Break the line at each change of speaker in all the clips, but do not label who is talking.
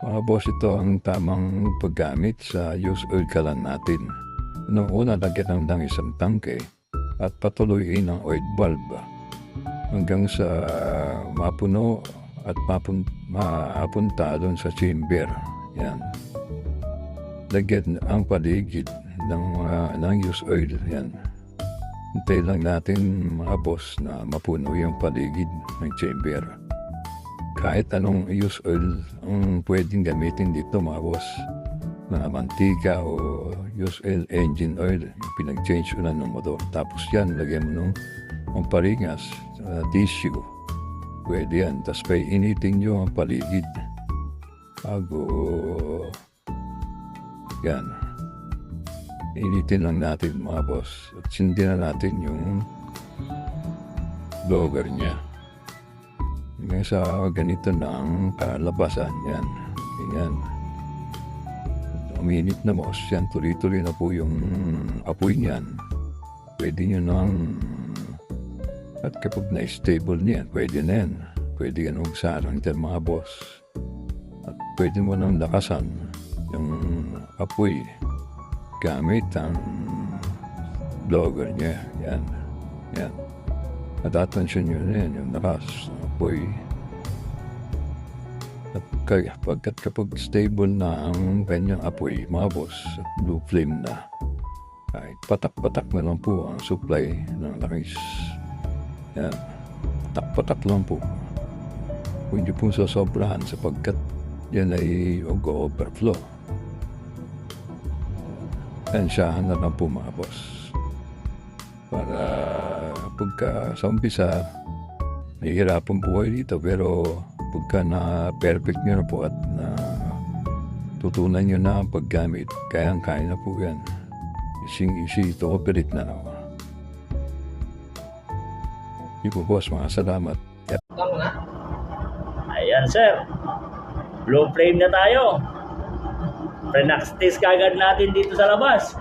Mga boss, ito ang tamang paggamit sa use oil kalan natin. Noong una, lagyan ng isang tangke at patuloyin ang oil bulb hanggang sa mapuno at mapunta doon sa chamber. Yan. Lagyan ang paligid ng use oil. Yan. Hintay lang natin mga boss na mapuno yung paligid ng chamber. Kahit anong use oil ang pwedeng gamitin dito mga boss, na mantika o use oil, engine oil, pinag-change ko na ng motor. Tapos yan, lagyan mo ng paringas, tissue. Pwede yan. Tapos initin nyo ang paligid. Bago yan. Initin lang natin mga boss. At sindin na natin yung blower niya. Hanggang sa ganito na ang labasan yan. Ganyan. Uminit na boss yan. Tuloy-tuloy na po yung apoy niyan. Pwede nyo nang at kapag na-stable niyan, pwede na yan. Pwede yan magsarang dyan mga boss. At pwede mo nang lakasan yung apoy gamit ang blower niya. Yan. Yan. At atensyon nyo na yan, yung lakas ng apoy. At kapag stable na ang kanyang apoy, mga boss, at blue flame na, kahit patak-patak na lang po ang supply ng langis. Yan. Patak-patak lang po. Huwag niyo pong sasobrahan sapagkat yan ay overflow. Tansyahan na lang po mga boss. Para pagka sa umpisa, nahihirapan po kayo dito, pero pagka na-perfect nyo na po at na tutunan nyo na ang paggamit, kayang-kaya na po yan. Easy to operate na naman. Hindi po boss, mga salamat.
Ayan sir, blue flame na tayo. Prenax test kagad natin dito sa labas.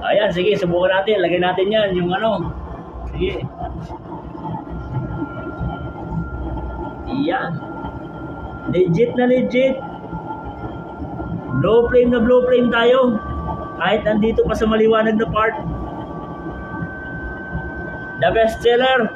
Ayan, sige, subukan natin. Lagay natin yan, yung ano. Sige. Ayan. Legit na legit. Blue flame tayo. Kahit andito pa sa maliwanag na part. The best seller.